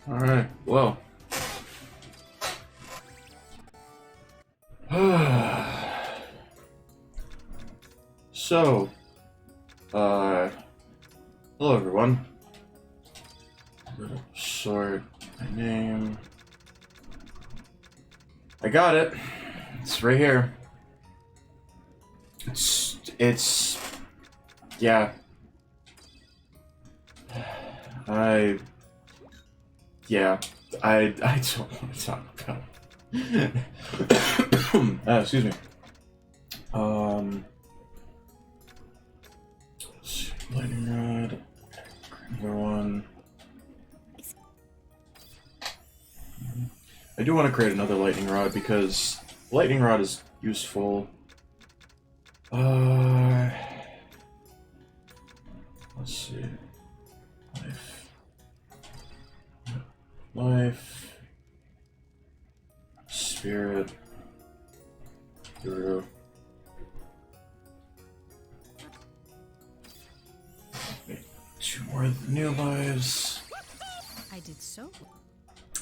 Alright, well. So, hello everyone. Little short, my name. I got it. It's right here. Yeah. Yeah. I don't want to talk about it. Excuse me. Lightning rod. Another one. I do want to create another lightning rod because lightning rod is useful. Let's see. Life. Spirit. Guru. Two more new lives. I did so.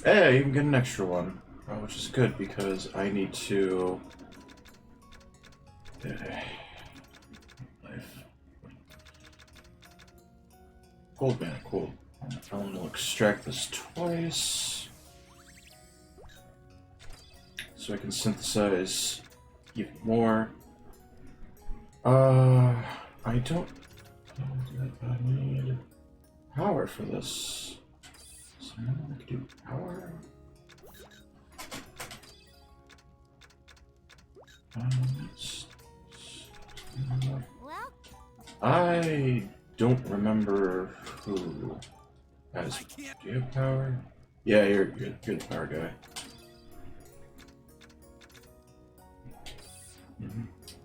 Hey, you can get an extra one, which is good because I need to. Life. Gold man, cool. I'm gonna extract this twice, so I can synthesize even more. I don't know that I need power for this. So I can do power. Well, I don't remember who has. Do you have power? Yeah, you're the power guy.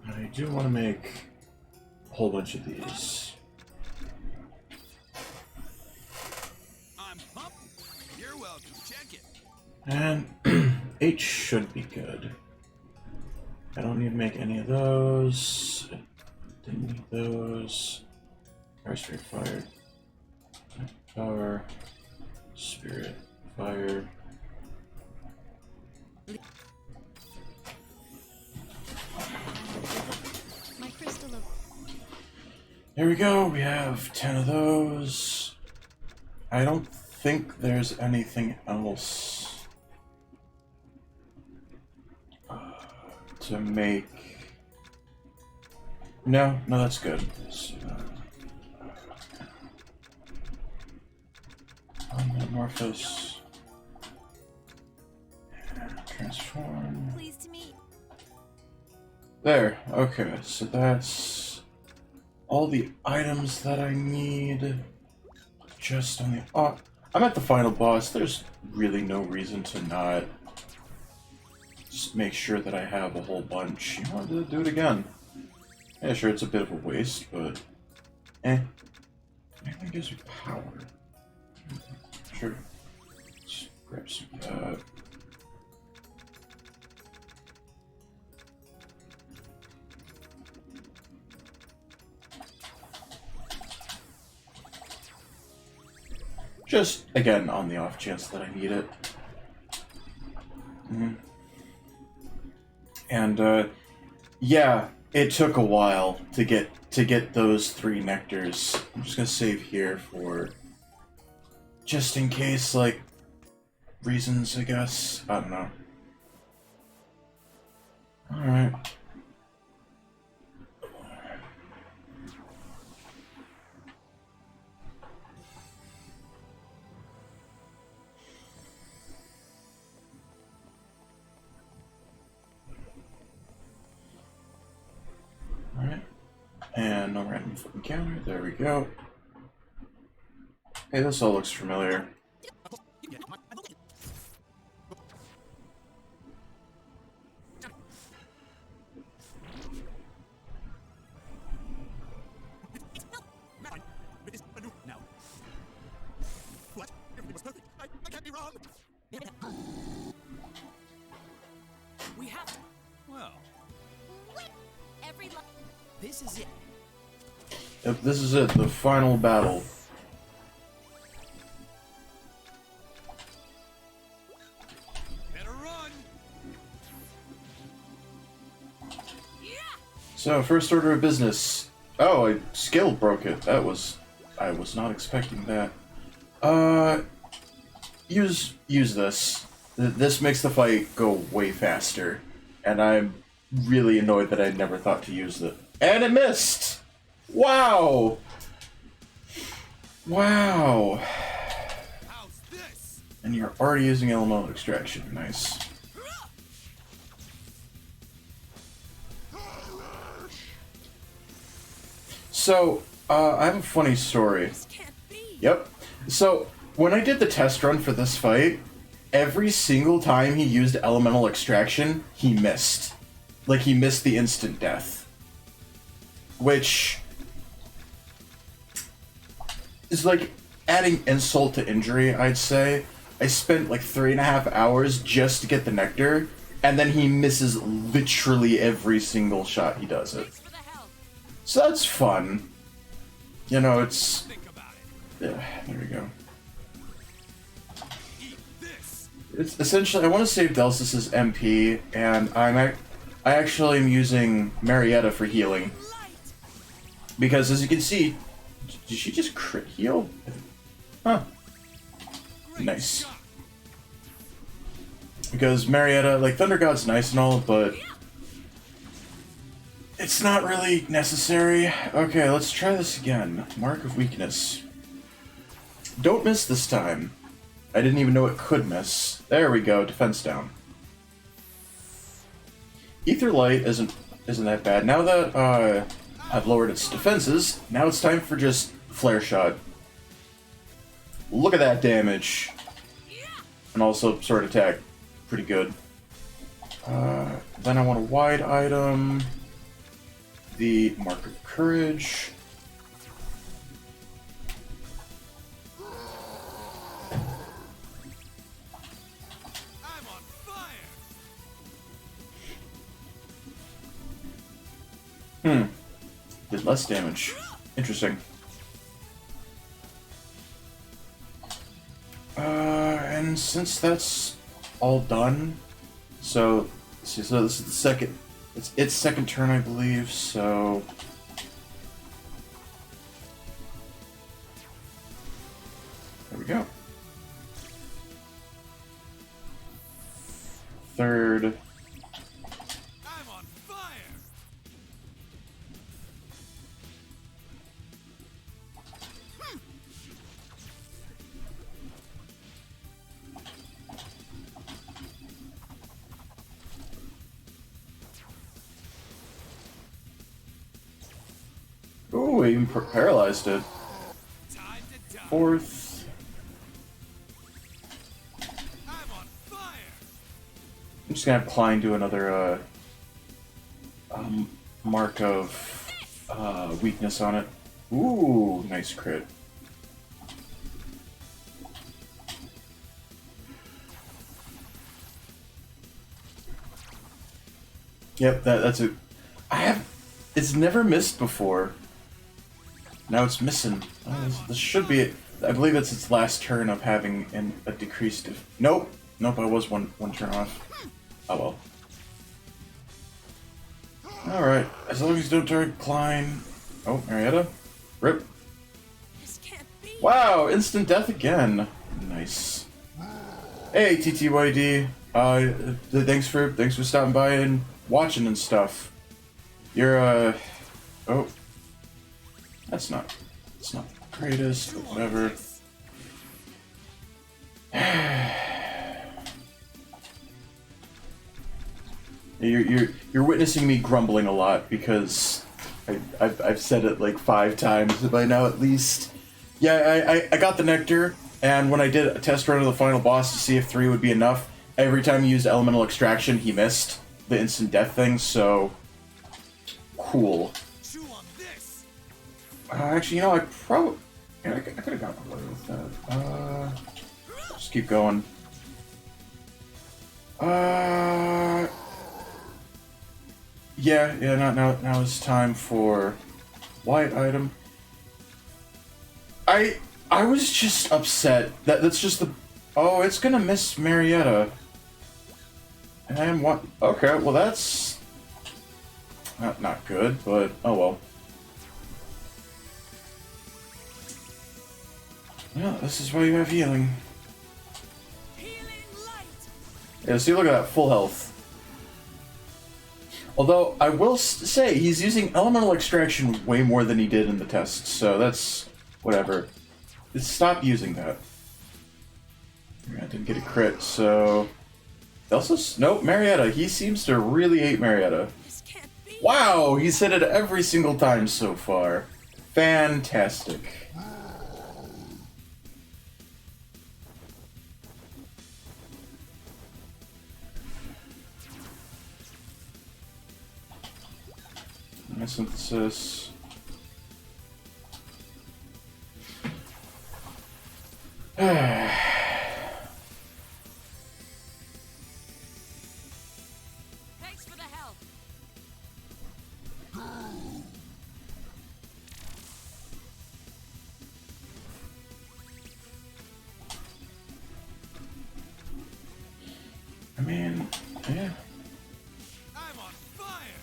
I do want to make a whole bunch of these. I'm pumped. You're welcome. Check it. And 8 should be good. I don't need to make any of those. I didn't need those. Fire, spirit, fire. Power. Spirit, fire. my crystal of There we go. We have 10 of those. I don't think there's anything else to make. No, that's good. So, Amorphous. Transform. pleased to meet. There. Okay, so that's all the items that I need. Just on the. Oh, I'm at the final boss. There's really no reason to not just make sure that I have a whole bunch. You want to do it again? Yeah, sure, it's a bit of a waste, but Anything gives me power. Sure. Let's grab some of that. Just, again, on the off chance that I need it. And, yeah, it took a while to get those 3 nectars. I'm just gonna save here for just in case, like, reasons, I guess. I don't know. Alright. Alright. And no random foot encounter. There we go. Hey, this all looks familiar. What? Everything was perfect. I can't be wrong. We have to. Well, this is it. Yep, this is it. The final battle. So, first order of business. Oh, I skill broke it. I was not expecting that. Use this. This makes the fight go way faster, and I'm really annoyed that I never thought to use it. And it missed! Wow! Wow! How's this? And you're already using elemental extraction. Nice. So, I have a funny story. This can't be. Yep. So, when I did the test run for this fight, every single time he used elemental extraction, he missed. Like, he missed the instant death. Which is like adding insult to injury, I'd say. I spent like 3.5 hours just to get the nectar, and then he misses literally every single shot he does it. Thanks for the help. So that's fun. You know, it's... Think about it. Yeah, there we go. Eat this. It's essentially, I want to save Delsis's MP, and I actually am using Marietta for healing. Light. Because as you can see, did she just crit heal? Huh. Great Nice. shot. Because Marietta, like, Thunder God's nice and all, but it's not really necessary. Okay, let's try this again. Mark of Weakness. Don't miss this time. I didn't even know it could miss. There we go, defense down. Ether Light isn't that bad. Now that I've lowered its defenses, now it's time for just Flare Shot. Look at that damage. And also Sword Attack. Pretty good. Then I want a wide item. The Mark of Courage. I'm on fire. Did less damage. Interesting. And since that's all done, so this is the second. It's its second turn, I believe. So there we go. Third. I'm on fire. Ooh, I even paralyzed it. Time to die. Fourth. I'm on fire. I'm just gonna have Klein do another mark of weakness on it. Ooh, nice crit. Yep, that's it. It's never missed before. Now it's missing. Oh, this should be it. I believe it's its last turn of having a decreased. Nope, I was one turn off. Oh well. All right, as long as you don't target Klein. Oh, Marietta, rip. This can't be. Wow, instant death again. Nice. Hey, TTYD. Thanks for stopping by and watching and stuff. You're oh. That's not the greatest, but whatever. You're witnessing me grumbling a lot because I've said it like 5 times by now at least. Yeah, I got the nectar, and when I did a test run of the final boss to see if 3 would be enough, every time he used elemental extraction, he missed the instant death thing. So cool. Chew on this. Actually, you know, I could have gotten away with that. Just keep going. Yeah. Now it's time for white item. I was just upset that's just the. Oh, it's gonna miss Marietta. And what? Okay, well that's. Not good, but oh well. Yeah, this is why you have healing. Healing light. Yeah, see, look at that, full health. Although, I will say, he's using elemental extraction way more than he did in the tests, so that's whatever. Just stop using that. I didn't get a crit, so... Also, nope, Marietta. He seems to really hate Marietta. This can't be. Wow, he's hit it every single time so far. Fantastic. My synthesis. Thanks for the help. I mean, yeah. I'm on fire.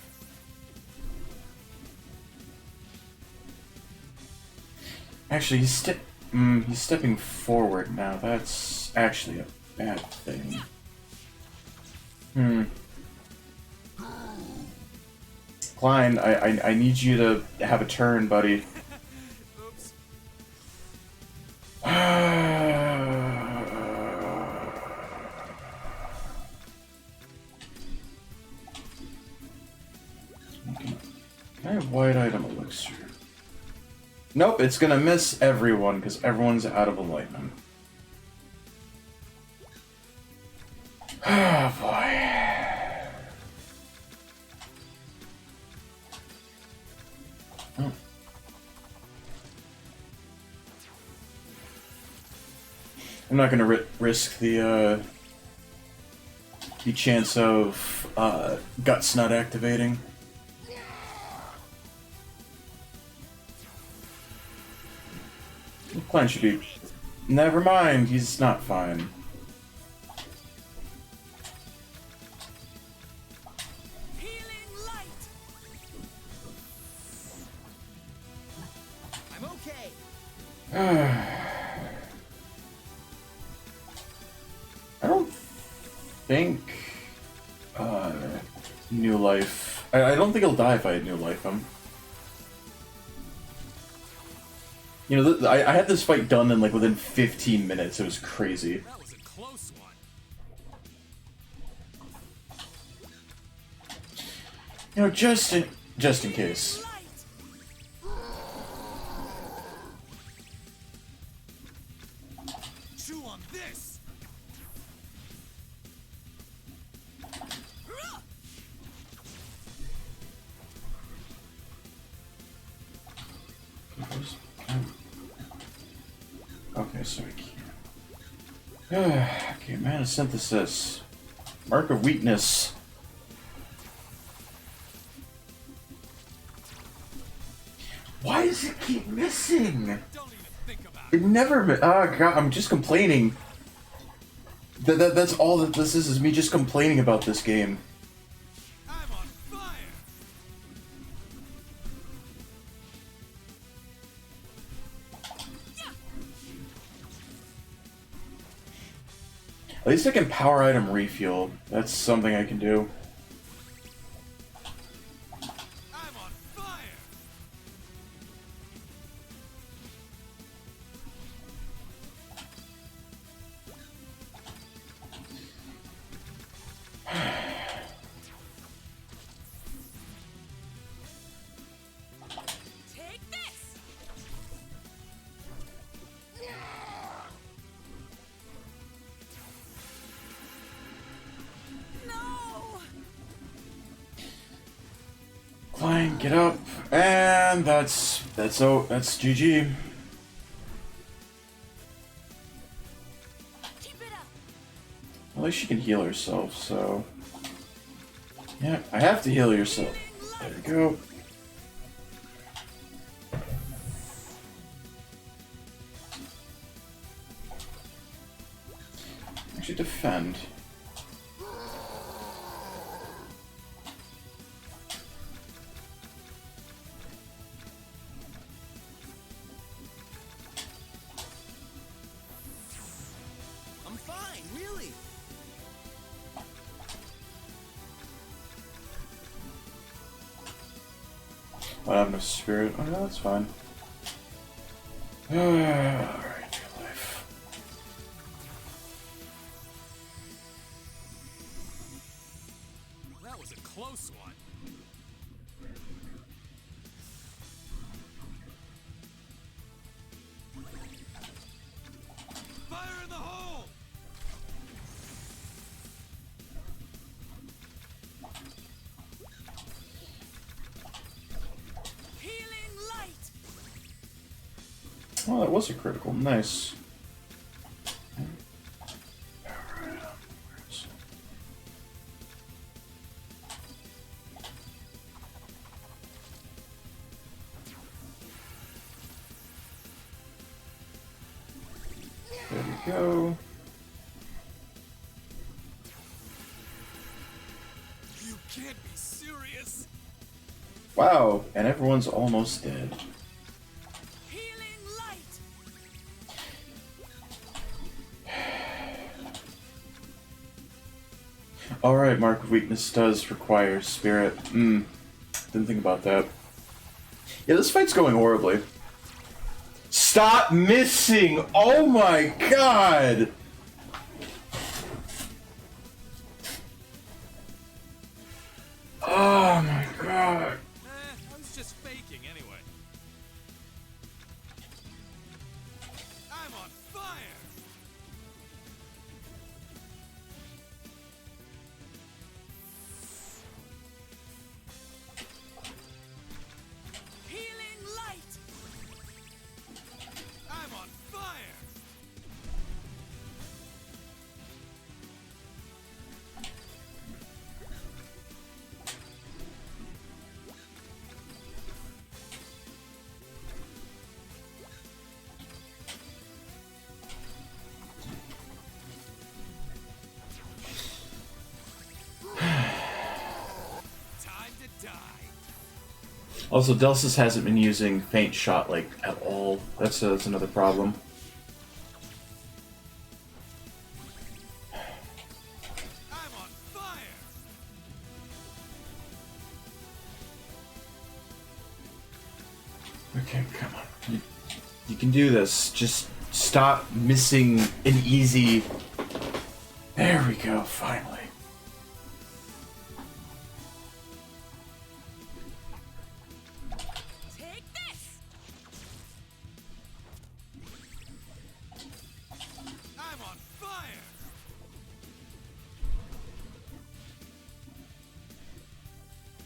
Actually, he's stepping forward now. That's actually a bad thing. Klein, I need you to have a turn, buddy. Oops. Can I have white item elixir? Nope, it's gonna miss everyone because everyone's out of enlightenment. Oh boy. Oh. I'm not gonna risk the chance of guts not activating. Klein should be. Never mind, he's not fine. Healing light. I'm okay. I don't think new life. I don't think he'll die if I had new life him. You know, I had this fight done in like within 15 minutes. It was crazy. That was a close one. You know, just in case. Light. Chew on this. Okay, so I can't. Okay, mana synthesis. Mark of weakness. Why does it keep missing? Don't even think about It never. Oh god, I'm just complaining. That's all that this is me just complaining about this game. I'm on fire. At least I can power item refuel. That's something I can do. I'm on fire. Take this. No. Klein, get up, and that's GG. Keep it up. At least she can heal herself, so... Yeah, I have to heal yourself. There we go. Actually, defend. fine, really. I have no spirit. Oh, no, that's fine. Alright, good life. That was a close one. Fire in the hole! Healing light. Oh, that was a critical. Nice. There we go. You can't be serious. Wow, and everyone's almost dead. Healing light. Alright, Mark of Weakness does require spirit. Didn't think about that. Yeah, this fight's going horribly. Stop missing! Oh my god! Oh my god. I was just faking anyway. I'm on fire! Healing light. I'm on fire! Time to die. Also, Delsis hasn't been using Faint Shot, like, at all. That's another problem. I'm on fire! Okay, come on. You can do this. Just stop missing an easy... There we go, finally. Take this. I'm on fire!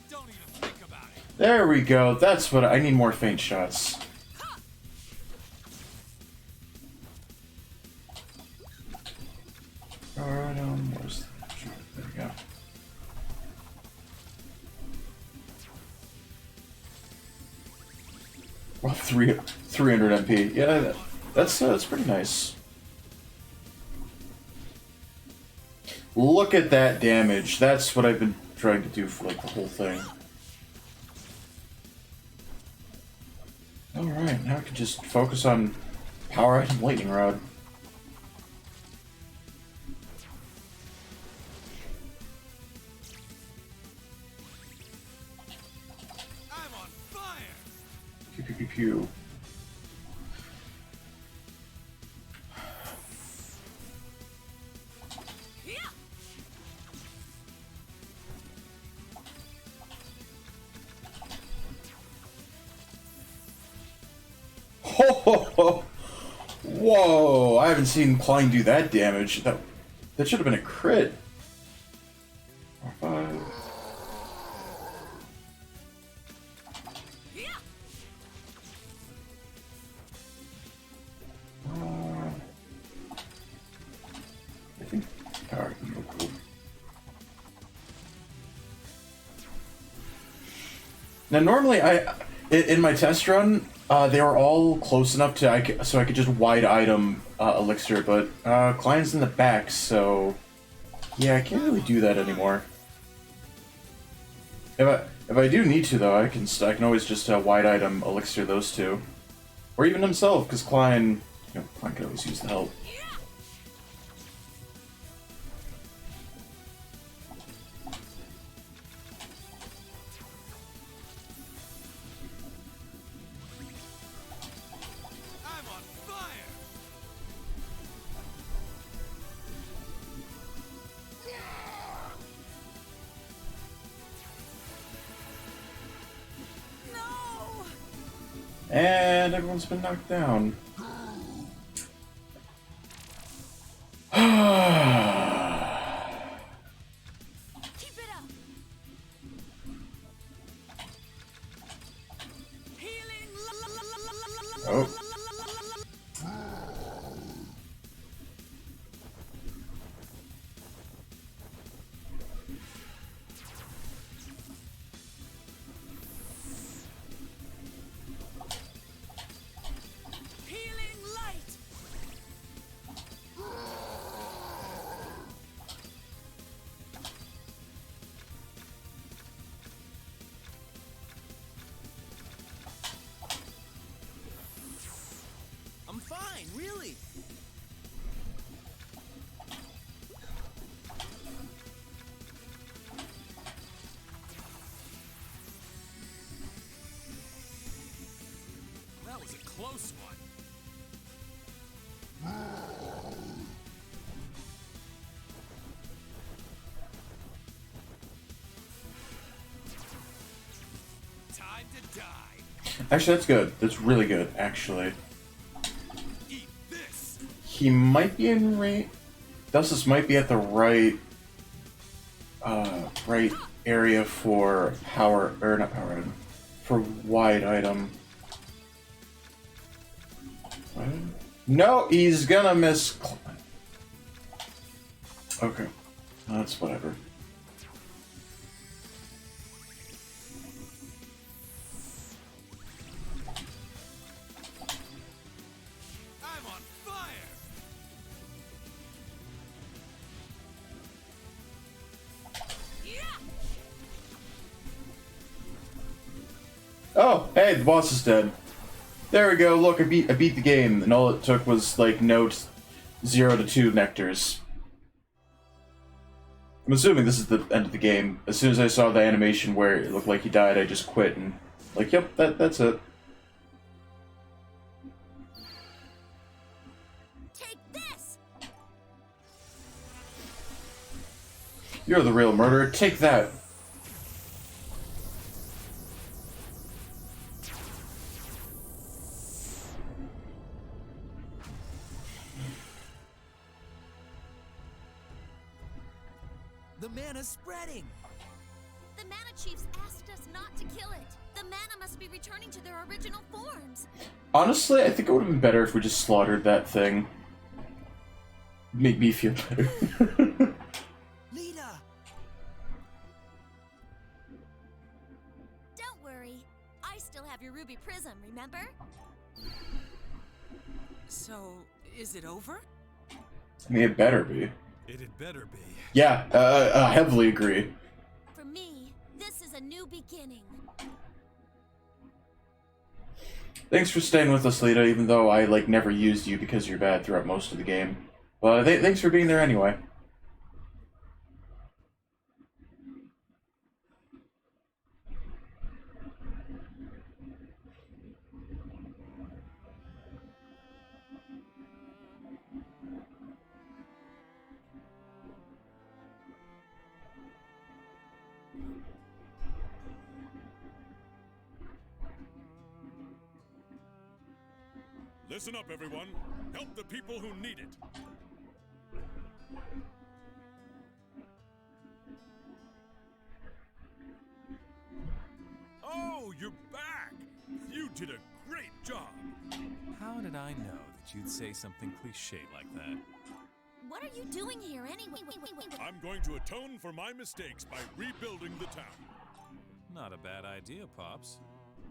Don't even think about it. There we go. That's what I need, more Faint Shots. Alright, where's the... There we go. Well, 300 MP. Yeah, that's pretty nice. Look at that damage. That's what I've been trying to do for like the whole thing. Alright, now I can just focus on power item lightning rod. I'm on fire! Pew pew pew pew. Yeah. Ho ho ho! Whoa! I haven't seen Klein do that damage. That should have been a crit. R5. Yeah. I think power can go cool. Now, normally, in my test run, they were all close enough to so I could just wide item elixir, but Klein's in the back, so yeah, I can't really do that anymore. If I do need to though, I can always just wide item elixir those two, or even himself, because Klein, Klein could always use the help. Yeah. And everyone's been knocked down. Keep it up. Healing. Oh. Healing light. I'm fine, really. That was a close one. Time to die. Actually, that's good. That's really good, actually. Eat this. He might be in range. Dustus might be at the right, right area for power, or not power item, for wide item. What? No, he's gonna miss. Okay, that's whatever. I'm on fire. Yeah. Oh, hey, the boss is dead. There we go. Look, I beat the game, and all it took was like note 0 to 2 nectars. I'm assuming this is the end of the game. As soon as I saw the animation where it looked like he died, I just quit and like, yep, that's it. Take this. You're the real murderer. Take that. The mana's spreading. The Mana Chiefs asked us not to kill it. The mana must be returning to their original forms. Honestly, I think it would have been better if we just slaughtered that thing. Make me feel better. Lita. Don't worry. I still have your ruby prism, remember? So, is it over? I mean, it better be. It had better be. Yeah, I heavily agree. For me, this is a new beginning. Thanks for staying with us, Lita, even though I, like, never used you because you're bad throughout most of the game. But thanks for being there anyway. Listen up, everyone. Help the people who need it. Oh, you're back! You did a great job. How did I know that you'd say something cliche like that? What are you doing here anyway? I'm going to atone for my mistakes by rebuilding the town. Not a bad idea, Pops.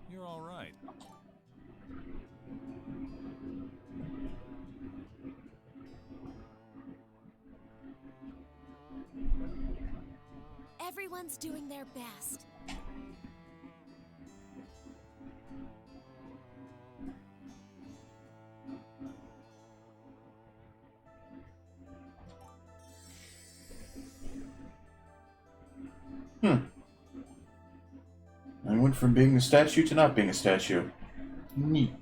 You're all right. Everyone's doing their best. I went from being a statue to not being a statue. Neat.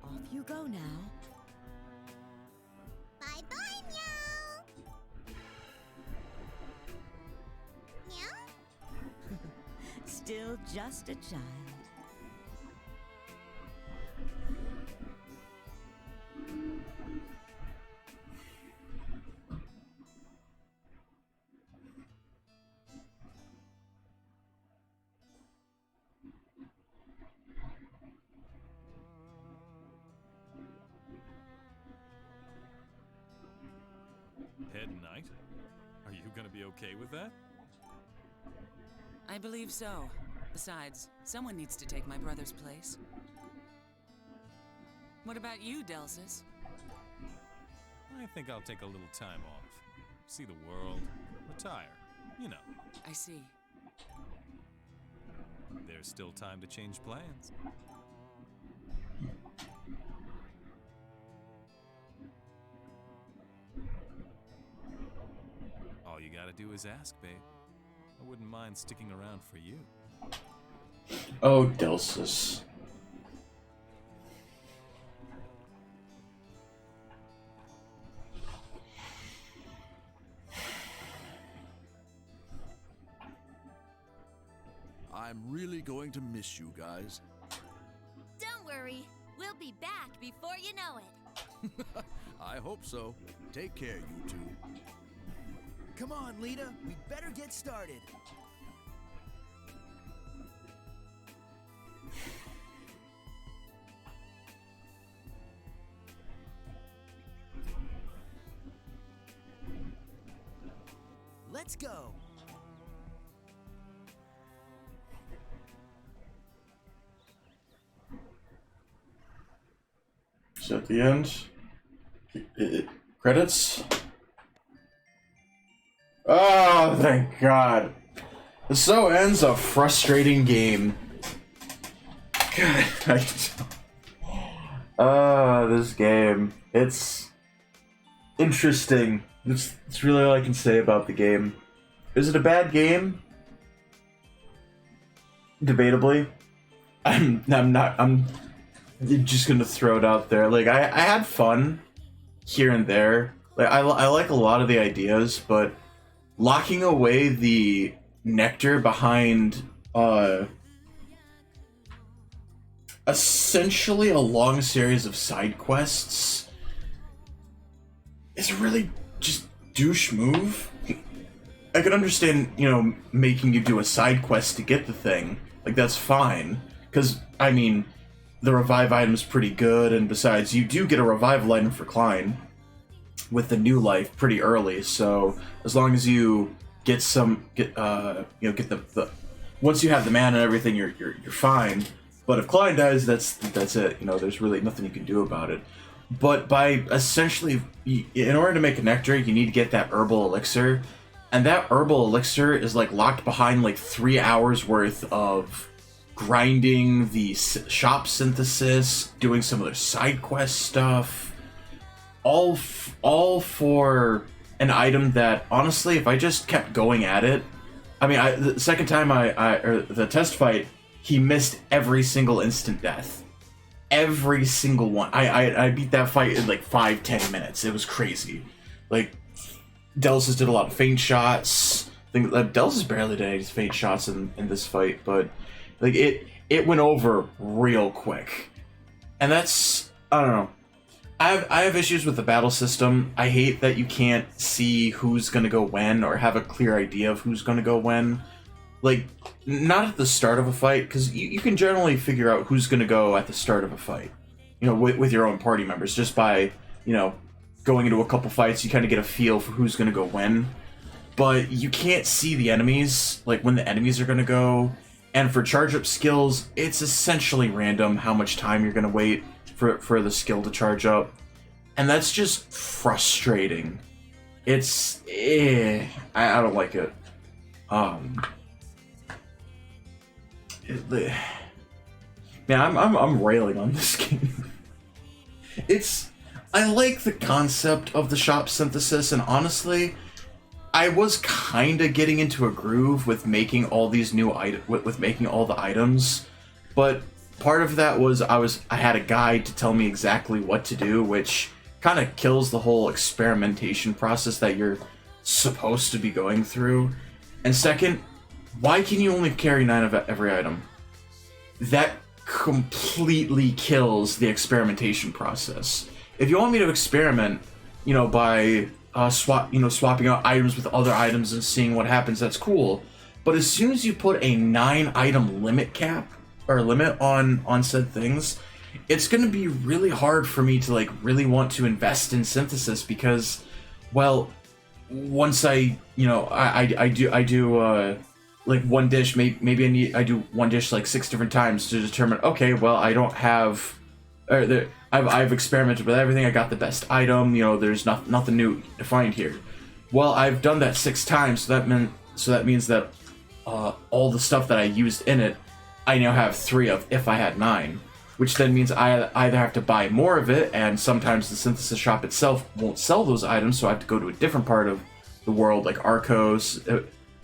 Off you go now. Bye-bye, meow. Meow? Still just a child. Head Knight? Are you gonna be okay with that? I believe so. Besides, someone needs to take my brother's place. What about you, Delsis? I think I'll take a little time off. See the world. Retire. You know. I see. There's still time to change plans. All you gotta do is ask, babe. I wouldn't mind sticking around for you. Oh, Delsis. I'm really going to miss you guys. Don't worry. We'll be back before you know it. I hope so. Take care, you two. Come on, Lita. We better get started. Let's go. Is that the end? Credits? Oh, thank God. So ends a frustrating game. God, this game. It's interesting. It's really all I can say about the game. Is it a bad game? Debatably. I'm just gonna throw it out there. Like, I had fun here and there. Like, I like a lot of the ideas, but locking away the nectar behind essentially a long series of side quests is a really just douche move. I could understand, you know, making you do a side quest to get the thing. Like, that's fine. Because, I mean, the revive item's pretty good, and besides, you do get a revival item for Klein with the new life pretty early, so as long as you get the once you have the mana and everything, you're fine. But if Klein dies, that's it. You know, there's really nothing you can do about it. But by essentially, in order to make a nectar, you need to get that herbal elixir, and that herbal elixir is like locked behind like 3 hours worth of grinding the shop synthesis, doing some of their side quest stuff, all for an item that, honestly, if I just kept going at it, I mean, the second time or the test fight, he missed every single instant death. Every single one. I beat that fight in like 5-10 minutes. It was crazy. Like, Delsis did a lot of feint shots. I think Delsis barely did any feint shots in this fight, but like it went over real quick. And that's, I don't know. I have issues with the battle system. I hate that you can't see who's gonna go when or have a clear idea of who's gonna go when. Like, not at the start of a fight, because you can generally figure out who's gonna go at the start of a fight. You know, with your own party members, just by, you know, going into a couple fights, you kind of get a feel for who's gonna go when. But you can't see the enemies, like when the enemies are gonna go. And for charge up skills, it's essentially random how much time you're gonna wait for the skill to charge up. And that's just frustrating. It's I don't like it. Man, I'm railing on this game. I like the concept of the shop synthesis, and honestly, I was kind of getting into a groove with making all these new with making all the items, but part of that was I had a guide to tell me exactly what to do, which kind of kills the whole experimentation process that you're supposed to be going through. And second, why can you only carry 9 of every item? That completely kills the experimentation process. If you want me to experiment, you know, by swapping out items with other items and seeing what happens, that's cool. But as soon as you put a 9 item limit cap or limit on said things, it's going to be really hard for me to like really want to invest in synthesis, because, well, once I do like one dish, maybe I do one dish like 6 different times to determine, okay, well, I don't have, I've experimented with everything, I got the best item, you know, there's nothing new to find here. Well, I've done that 6 times, so that means that all the stuff that I used in it, I now have 3 of if I had 9, which then means I either have to buy more of it, and sometimes the synthesis shop itself won't sell those items, so I have to go to a different part of the world, like Arcos,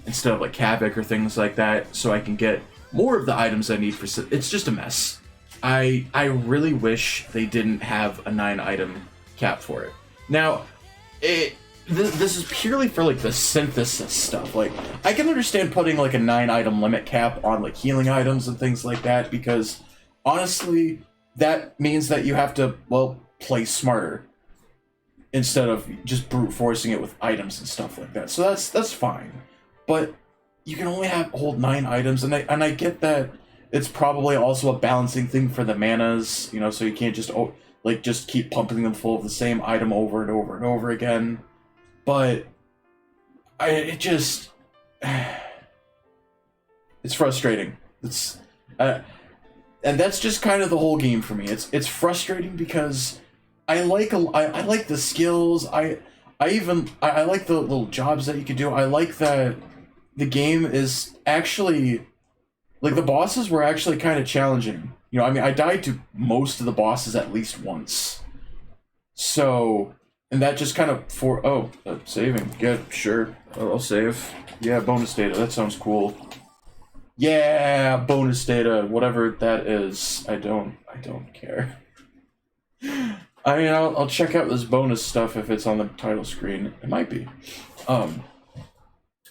instead of like Kavik or things like that, so I can get more of the items I need for. It's just a mess. I really wish they didn't have a 9 item cap for it. Now, this is purely for like the synthesis stuff. Like, I can understand putting like a 9 item limit cap on like healing items and things like that, because honestly, that means that you have to, well, play smarter instead of just brute forcing it with items and stuff like that. So that's fine. But you can only hold 9 items, and I get that it's probably also a balancing thing for the manas, you know, so you can't just just keep pumping them full of the same item over and over and over again. But it's frustrating. And that's just kind of the whole game for me. It's frustrating because I like the skills. I like the little jobs that you can do. I like that the game is actually, like, the bosses were actually kind of challenging. You know, I mean, I died to most of the bosses at least once. So, and that just kind of saving. Yeah, sure. I'll save. Yeah, bonus data. That sounds cool. Yeah, bonus data, whatever that is. I don't care. I mean, I'll check out this bonus stuff if it's on the title screen. It might be.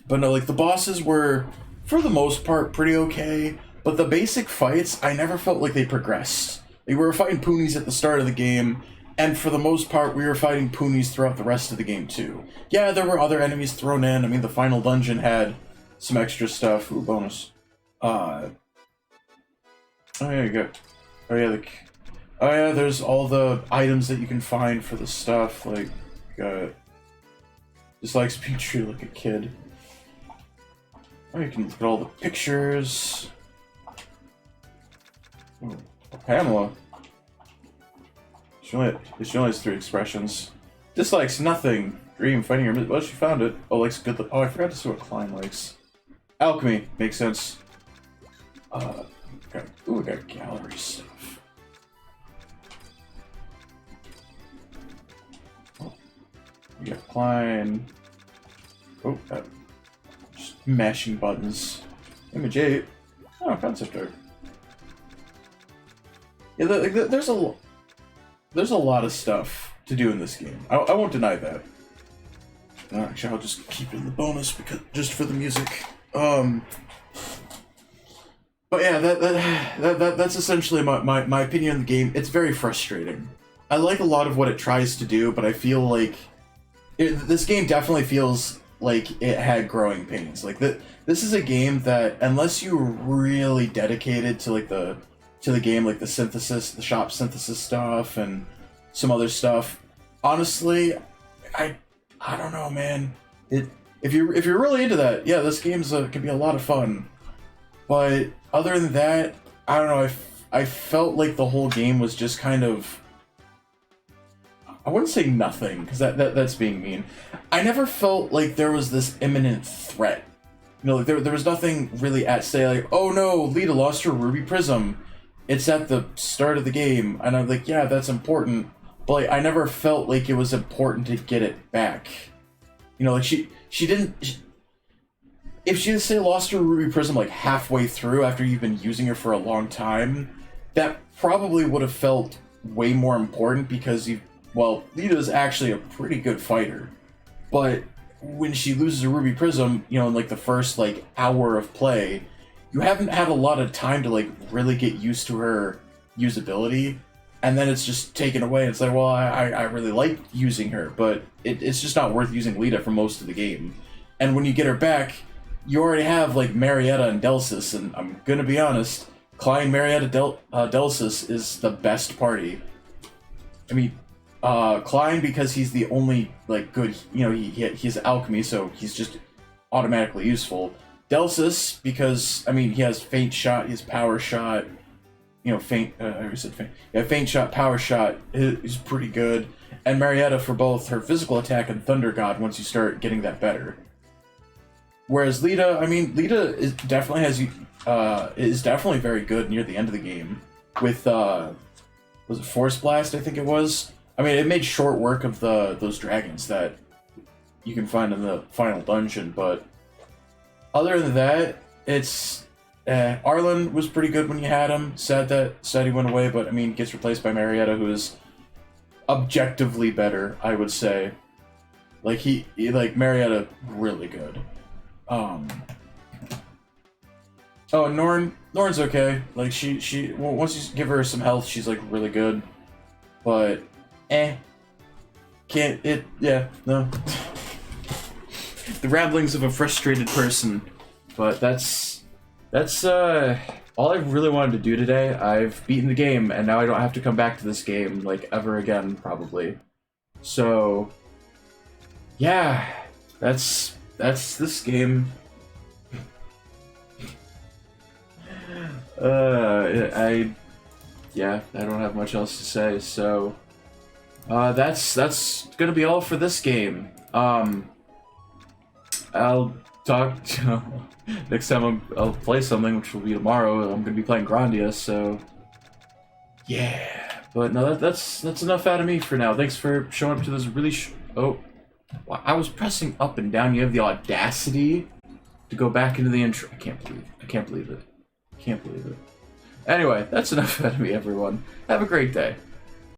But no, like, the bosses were, for the most part, pretty okay. But the basic fights, I never felt like they progressed. Like, we were fighting Poonies at the start of the game, and for the most part, we were fighting Poonies throughout the rest of the game, too. Yeah, there were other enemies thrown in. I mean, the final dungeon had some extra stuff. Ooh, bonus. Oh, yeah, you got... Oh, yeah, there's all the items that you can find for the stuff. Like, you got... Just likes being treated like a kid. Oh, you can look at all the pictures. Ooh, Pamela. She only has 3 expressions. Dislikes nothing. Dream, finding your... Well, she found it. Oh, likes good... Oh, I forgot to see what Klein likes. Alchemy. Makes sense. We got gallery stuff. Oh, we got Klein. Oh, just mashing buttons. Image 8. Oh, concept art. Yeah, there's a lot of stuff to do in this game. I won't deny that. Actually, I'll just keep it in the bonus because just for the music. But yeah, that's essentially my opinion on the game. It's very frustrating. I like a lot of what it tries to do, but I feel like this game definitely feels like it had growing pains. Like, this is a game that, unless you're really dedicated to like the game, like the shop synthesis stuff and some other stuff, honestly, I don't know, man. If you're really into that, yeah, this game's can be a lot of fun. But other than that, I don't know. I felt like the whole game was just kind of, I wouldn't say nothing, because that's being mean. I never felt like there was this imminent threat. You know, like there was nothing really at stake. Like, oh no, Lita lost her ruby prism. It's at the start of the game, and I'm like, yeah, that's important. But like, I never felt like it was important to get it back. You know, like she didn't. If she had, say, lost her Ruby Prism like halfway through after you've been using her for a long time, that probably would have felt way more important because well, Lita's actually a pretty good fighter. But when she loses a Ruby Prism, you know, in like the first like hour of play, you haven't had a lot of time to like really get used to her usability. And then it's just taken away. It's like, well, I really like using her, but it's just not worth using Lita for most of the game. And when you get her back, you already have like Marietta and Delsis, and I'm gonna be honest, Klein, Marietta, Delsis is the best party. I mean, Klein because he's the only like good, you know, he's alchemy, so he's just automatically useful. Delsis because I mean he has feint shot, he has power shot, you know, feint. I said feint. Yeah, feint shot, power shot is pretty good. And Marietta for both her physical attack and Thunder God once you start getting that better. Whereas Lita, I mean, Lita is definitely is definitely very good near the end of the game with was it Force Blast? I think it was. I mean, it made short work of those dragons that you can find in the final dungeon, but other than that, it's Arlen was pretty good when you had him. Sad he went away, but I mean, gets replaced by Marietta, who is objectively better, I would say. Like he like Marietta, really good. Oh, Norn's okay. Like she well, once you give her some health, she's like really good. But can't it? Yeah, no. The ramblings of a frustrated person. But that's all I really wanted to do today. I've beaten the game, and now I don't have to come back to this game like ever again, probably. So yeah, that's this game. I don't have much else to say, so that's gonna be all for this game. I'll talk next time I'll play something, which will be tomorrow. I'm gonna be playing Grandia, so yeah. But no, that's enough out of me for now. Thanks for showing up to this really I was pressing up and down. You have the audacity to go back into the intro. I can't believe it. Anyway, that's enough out of me, everyone. Have a great day.